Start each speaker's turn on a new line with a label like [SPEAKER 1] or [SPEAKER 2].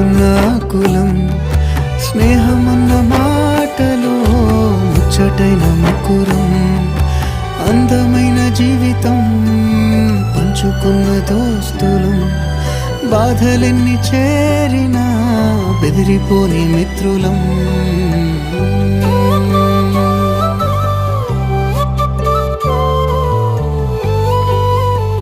[SPEAKER 1] పంచుకున్న కులం స్నేహమన్న మాటలో ముచ్చటైన ముకురం అందమైన జీవితం పంచుకున్న దోస్తులం బాధలెన్ని చేరినా బెదిరిపోని మిత్రులం